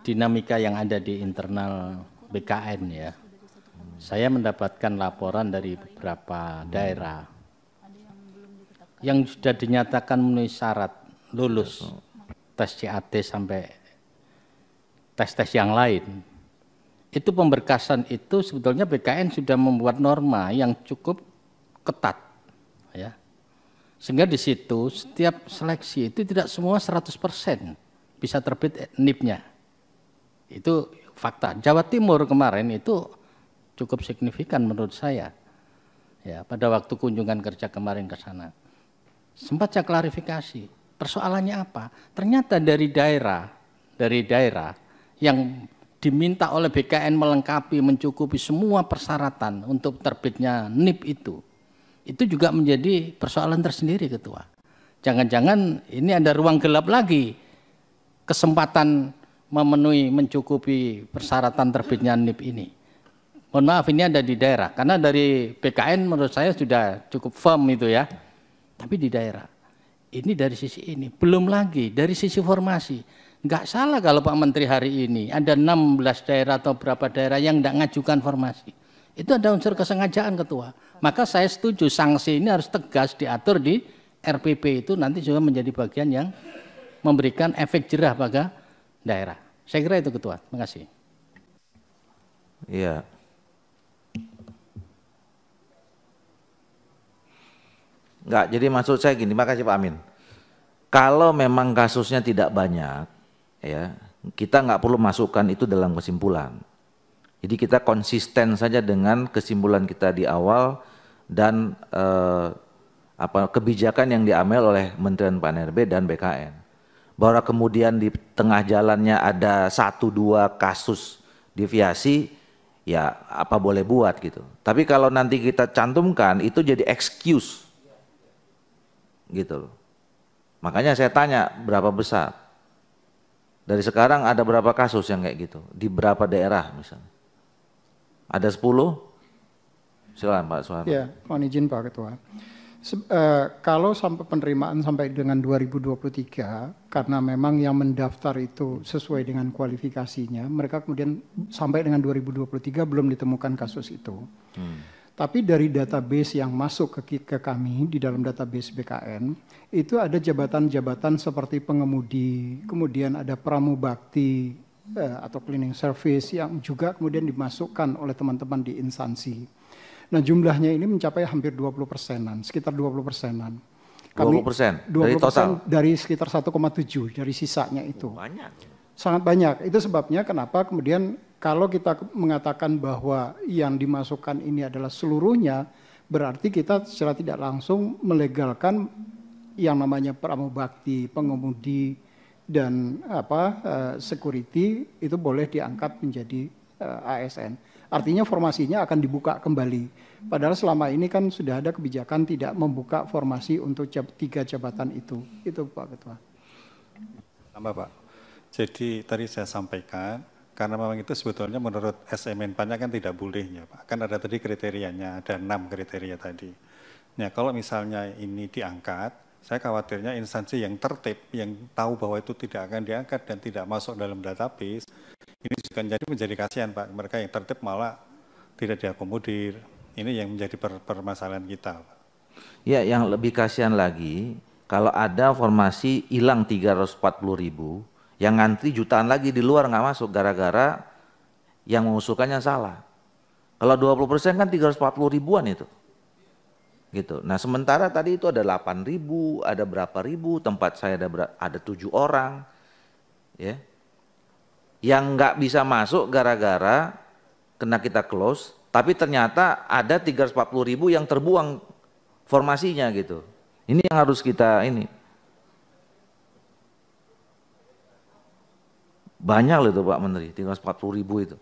dinamika yang ada di internal BKN ya, saya mendapatkan laporan dari beberapa daerah yang sudah dinyatakan memenuhi syarat lulus tes CAT sampai tes-tes yang lain. Itu pemberkasan itu sebetulnya BKN sudah membuat norma yang cukup ketat ya. Sehingga di situ setiap seleksi itu tidak semua 100% bisa terbit NIP-nya. Itu fakta. Jawa Timur kemarin itu cukup signifikan menurut saya. Ya, pada waktu kunjungan kerja kemarin ke sana. Sempat saya klarifikasi. Persoalannya apa? Ternyata dari daerah yang diminta oleh BKN melengkapi, mencukupi semua persyaratan untuk terbitnya NIP itu juga menjadi persoalan tersendiri Ketua. Jangan-jangan ini ada ruang gelap lagi, kesempatan memenuhi, mencukupi persyaratan terbitnya NIP ini. Mohon maaf ini ada di daerah, karena dari BKN menurut saya sudah cukup firm itu ya. Tapi di daerah, Ini dari sisi ini. Belum lagi dari sisi formasi. Nggak salah kalau Pak Menteri hari ini ada 16 daerah atau berapa daerah yang nggak ngajukan formasi. Itu ada unsur kesengajaan Ketua. Maka saya setuju sanksi ini harus tegas diatur di RPP itu nanti juga menjadi bagian yang memberikan efek jerah pada daerah. Saya kira itu Ketua. Terima kasih. Iya. Enggak, jadi maksud saya gini, makasih Pak Amin. Kalau memang kasusnya tidak banyak, ya kita nggak perlu masukkan itu dalam kesimpulan. Jadi kita konsisten saja dengan kesimpulan kita di awal dan kebijakan yang diambil oleh Kementerian PAN-RB dan BKN. Bahwa kemudian di tengah jalannya ada 1-2 kasus deviasi, ya apa boleh buat gitu. Tapi kalau nanti kita cantumkan itu jadi excuse. Gitu loh. Makanya saya tanya berapa besar. Dari sekarang ada berapa kasus yang kayak gitu di berapa daerah misalnya? Ada 10? Silakan Pak Soeharto. Ya, mohon izin Pak Ketua. Kalau sampai penerimaan sampai dengan 2023, karena memang yang mendaftar itu sesuai dengan kualifikasinya, mereka kemudian sampai dengan 2023 belum ditemukan kasus itu. Tapi dari database yang masuk ke kami di dalam database BKN, itu ada jabatan-jabatan seperti pengemudi, kemudian ada pramubakti atau cleaning service yang juga kemudian dimasukkan oleh teman-teman di instansi. Nah jumlahnya ini mencapai hampir 20%-an, sekitar 20%-an. 20% dari total? Dari sekitar 1,7 dari sisanya itu. Banyak. Sangat banyak. Itu sebabnya kenapa kemudian kalau kita mengatakan bahwa yang dimasukkan ini adalah seluruhnya, berarti kita secara tidak langsung melegalkan yang namanya pramubakti, pengemudi, dan security itu boleh diangkat menjadi ASN. Artinya formasinya akan dibuka kembali. Padahal selama ini kan sudah ada kebijakan tidak membuka formasi untuk 3 jabatan itu. Itu Pak Ketua. Tambah Pak. Jadi tadi saya sampaikan, karena memang itu sebetulnya menurut SMN PAN kan tidak boleh ya Pak. Kan ada tadi kriterianya, ada 6 kriteria tadi. Nah kalau misalnya ini diangkat, saya khawatirnya instansi yang tertib, yang tahu bahwa itu tidak akan diangkat dan tidak masuk dalam database, ini juga menjadi kasihan Pak. Mereka yang tertib malah tidak diakomodir. Ini yang menjadi permasalahan kita Pak. Ya yang lebih kasihan lagi, kalau ada formasi hilang 340.000, yang ngantri jutaan lagi di luar nggak masuk gara-gara yang mengusulkannya salah. Kalau 20% kan 340 ribuan itu. Gitu. Nah sementara tadi itu ada 8.000, ada berapa ribu, tempat saya ada 7 orang. Ya. Yang nggak bisa masuk gara-gara kena kita close, tapi ternyata ada 340.000 yang terbuang formasinya gitu. Ini yang harus kita ini. Banyak loh itu Pak Menteri, 340.000 itu.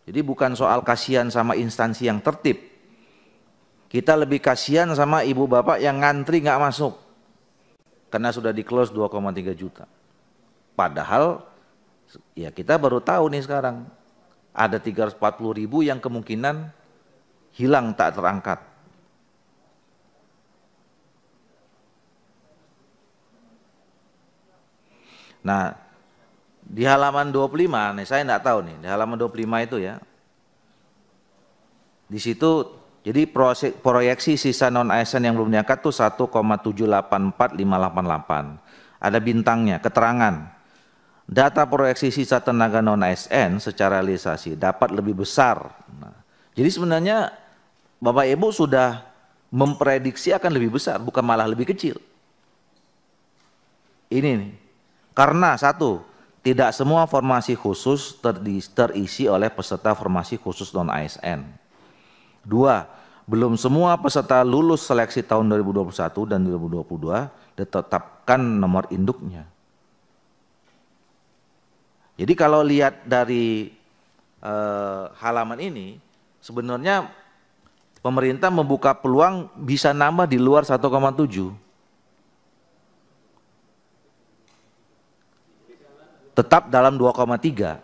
Jadi bukan soal kasihan sama instansi yang tertib. Kita lebih kasihan sama ibu bapak yang ngantri nggak masuk. Karena sudah di close 2,3 juta. Padahal ya kita baru tahu nih sekarang. Ada 340.000 yang kemungkinan hilang tak terangkat. Nah, di halaman 25, nih saya enggak tahu nih, di halaman 25 itu ya. Di situ jadi proyeksi sisa non ASN yang belum diangkat tuh 1,784588. Ada bintangnya, keterangan. Data proyeksi sisa tenaga non ASN secara realisasi dapat lebih besar. Nah, jadi sebenarnya Bapak Ibu sudah memprediksi akan lebih besar, bukan malah lebih kecil. Ini nih, karena satu, tidak semua formasi khusus terisi oleh peserta formasi khusus non ASN. Dua, belum semua peserta lulus seleksi tahun 2021 dan 2022 ditetapkan nomor induknya. Jadi kalau lihat dari halaman ini, sebenarnya pemerintah membuka peluang bisa nambah di luar 1,7. tetap dalam 2,3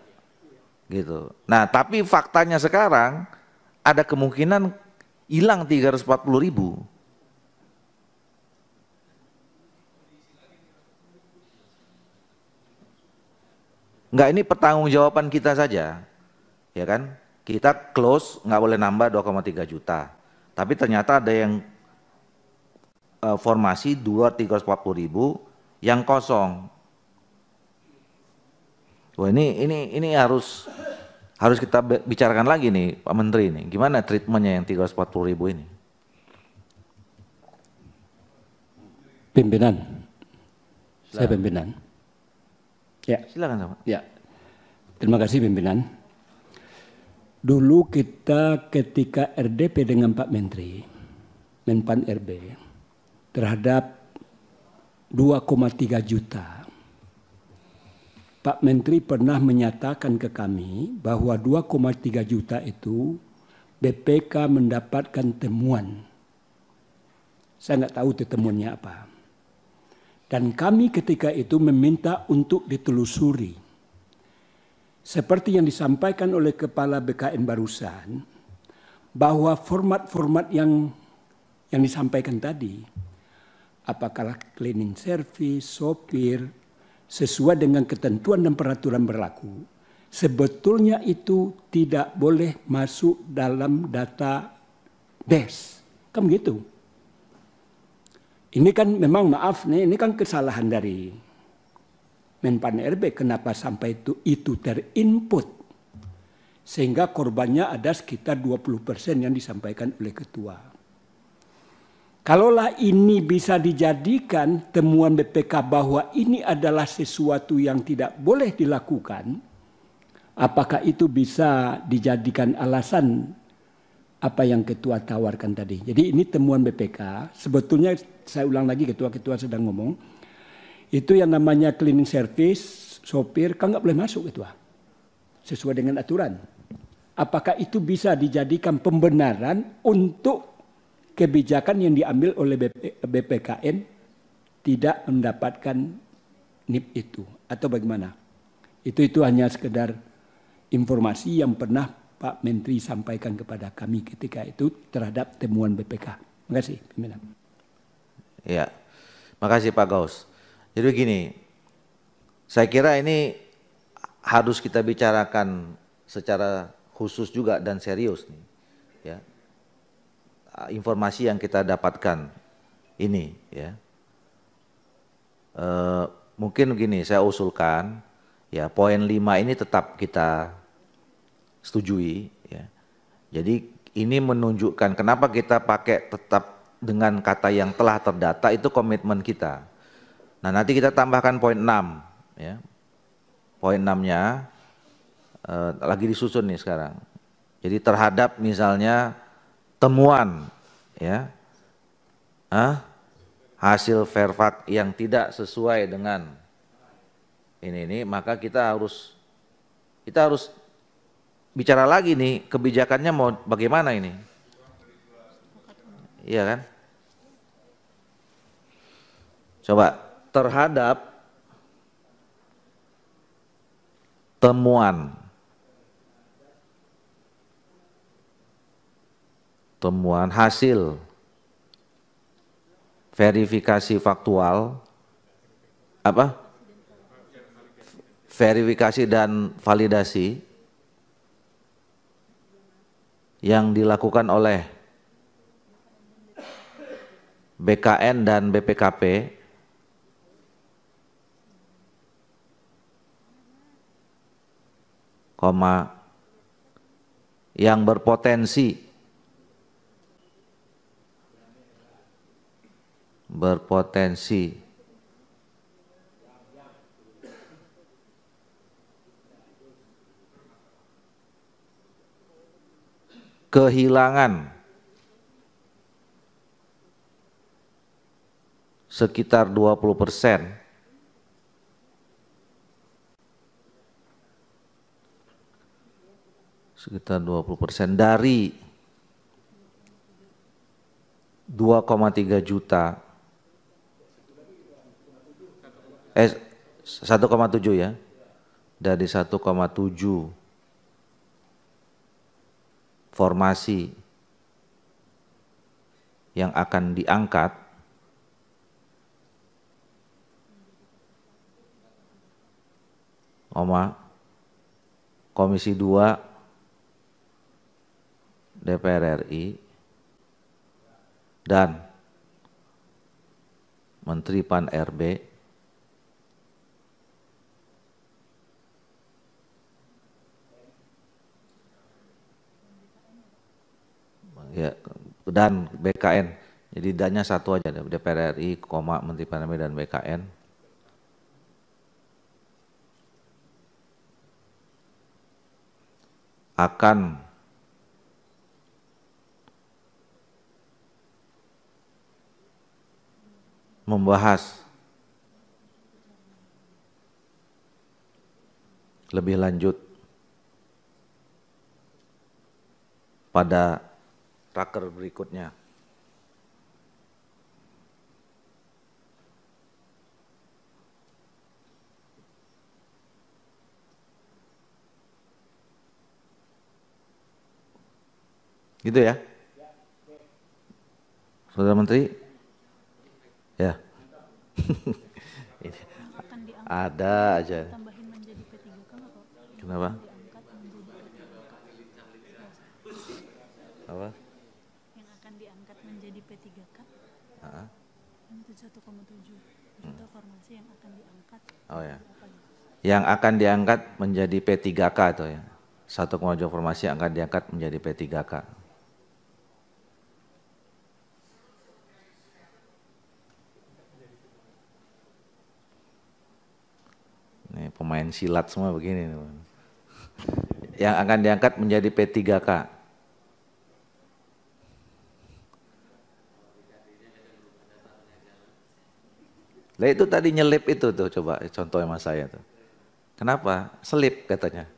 gitu. Nah, tapi faktanya sekarang ada kemungkinan hilang 340.000. Enggak, ini pertanggungjawaban kita saja, ya kan? Kita close, nggak boleh nambah 2,3 juta. Tapi ternyata ada yang formasi 340.000 yang kosong. Wah, ini harus kita bicarakan lagi nih Pak Menteri nih. Gimana treatmentnya yang 340.000 ini? Pimpinan, saya pimpinan. Ya, silakan Pak. Ya, terima kasih pimpinan. Dulu kita ketika RDP dengan Pak Menteri, Menpan RB, terhadap 2,3 juta. Pak Menteri pernah menyatakan ke kami bahwa 2,3 juta itu BPK mendapatkan temuan. Saya nggak tahu itu temuannya apa. Dan kami ketika itu meminta untuk ditelusuri. Seperti yang disampaikan oleh Kepala BKN barusan, bahwa format-format yang disampaikan tadi, apakah cleaning service, sopir, sesuai dengan ketentuan dan peraturan berlaku, sebetulnya itu tidak boleh masuk dalam database. Kan begitu. Ini kan memang maaf nih, ini kan kesalahan dari Menpan RB, kenapa sampai itu terinput. Sehingga korbannya ada sekitar 20% yang disampaikan oleh ketua. Kalaulah ini bisa dijadikan temuan BPK bahwa ini adalah sesuatu yang tidak boleh dilakukan, apakah itu bisa dijadikan alasan apa yang ketua tawarkan tadi. Jadi ini temuan BPK, sebetulnya saya ulang lagi, ketua-ketua sedang ngomong, itu yang namanya cleaning service, sopir, kan nggak boleh masuk ketua, sesuai dengan aturan. Apakah itu bisa dijadikan pembenaran untuk kebijakan yang diambil oleh BPKN tidak mendapatkan NIP itu, atau bagaimana? Itu hanya sekedar informasi yang pernah Pak Menteri sampaikan kepada kami ketika itu terhadap temuan BPK. Terima kasih, pimpinan. Ya, makasih Pak Gaus. Jadi begini, saya kira ini harus kita bicarakan secara khusus juga dan serius nih, ya. Informasi yang kita dapatkan ini, ya. Mungkin begini, saya usulkan, ya, poin 5 ini tetap kita setujui, ya. Jadi ini menunjukkan kenapa kita pakai tetap dengan kata yang telah terdata, itu komitmen kita. Nah, nanti kita tambahkan poin 6, ya. Poin 6-nya lagi disusun nih sekarang. Jadi terhadap misalnya temuan, ya, hasil verfak yang tidak sesuai dengan ini, maka kita harus bicara lagi nih, kebijakannya mau bagaimana ini, iya kan? Coba terhadap temuan hasil verifikasi faktual, verifikasi dan validasi yang dilakukan oleh BKN dan BPKP yang berpotensi kehilangan sekitar 20% dari 2,3 juta 1,7 ya, dari 1,7 formasi yang akan diangkat Komisi 2 DPR RI dan Menteri Pan RB ya, dan BKN. Jadi danya satu aja, DPR RI, Menteri Pan RB dan BKN. Akan membahas lebih lanjut pada raker berikutnya. Gitu ya, Saudara Menteri? Ya. Ada aja. Kenapa? Apa? Yang akan diangkat menjadi P3K. Itu 1,7 juta formasi yang akan diangkat. Oh ya. Yang akan diangkat menjadi P3K itu ya. 1,7 formasi yang akan diangkat menjadi P3K. Nih, pemain silat semua begini. Yang akan diangkat menjadi P3K. Lah itu tadi nyelip itu tuh, coba contoh sama saya tuh. Kenapa? Selip katanya.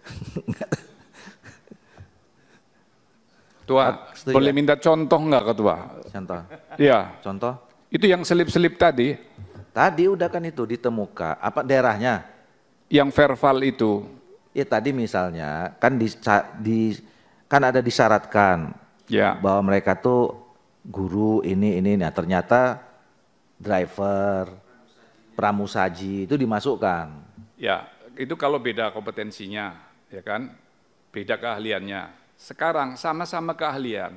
Ketua, boleh minta contoh enggak Ketua? Contoh? Iya. Contoh? Itu yang selip-selip tadi. Tadi udah kan itu ditemukan, apa daerahnya? Yang verbal itu. Ya tadi misalnya kan kan ada disyaratkan ya, bahwa mereka tuh guru ini, nah ternyata driver, pramusaji itu dimasukkan. Ya, itu kalau beda kompetensinya, ya kan, beda keahliannya. Sekarang sama-sama keahlian,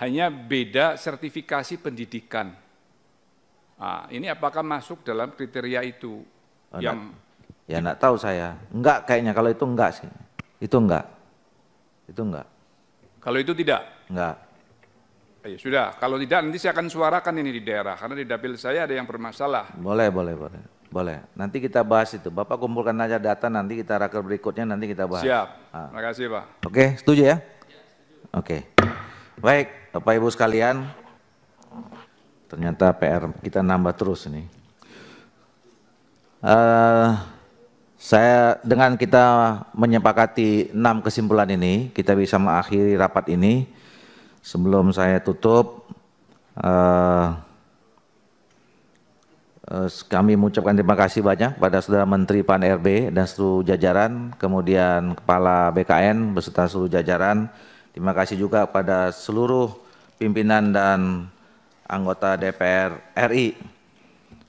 hanya beda sertifikasi pendidikan. Nah, ini apakah masuk dalam kriteria itu? Ya enggak tahu saya. Enggak kayaknya, kalau itu enggak sih. Itu enggak. Itu enggak. Kalau itu tidak? Enggak. Ya sudah, kalau tidak nanti saya akan suarakan ini di daerah, karena di dapil saya ada yang bermasalah. Boleh. Nanti kita bahas itu. Bapak kumpulkan aja data, nanti kita raker berikutnya, nanti kita bahas. Siap, terima kasih Pak. Oke, setuju ya? Oke. Baik, Bapak Ibu sekalian, ternyata PR kita nambah terus ini. Saya dengan kita menyepakati 6 kesimpulan ini, kita bisa mengakhiri rapat ini. Sebelum saya tutup, kami mengucapkan terima kasih banyak pada Saudara Menteri Pan RB dan seluruh jajaran, kemudian Kepala BKN beserta seluruh jajaran. Terima kasih juga pada seluruh pimpinan dan anggota DPR RI,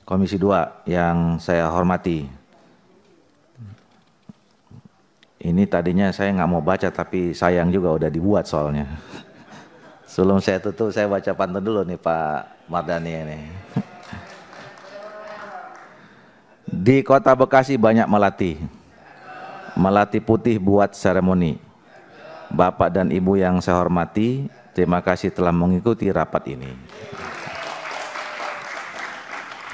Komisi 2 yang saya hormati. Ini tadinya saya nggak mau baca, tapi sayang juga udah dibuat soalnya. Sebelum saya tutup, saya baca pantun dulu nih Pak Mardhani ini. Di Kota Bekasi banyak melati. Melati putih buat seremoni. Bapak dan Ibu yang saya hormati, terima kasih telah mengikuti rapat ini.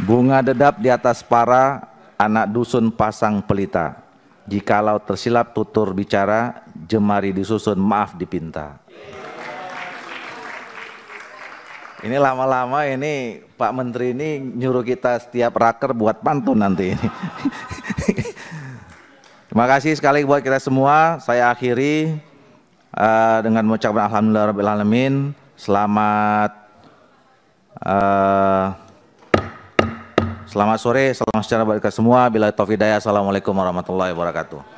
Bunga dedap di atas para, anak dusun pasang pelita. Jikalau tersilap tutur bicara, jemari disusun maaf dipinta. Ini lama-lama ini Pak Menteri ini nyuruh kita setiap raker buat pantun nanti. Terima kasih sekali buat kita semua. Saya akhiri dengan mengucapkan alhamdulillahirabbil alamin. Selamat sore, selamat sejahtera bagi kita semua. Bila taufiq hidayah, assalamualaikum warahmatullahi wabarakatuh.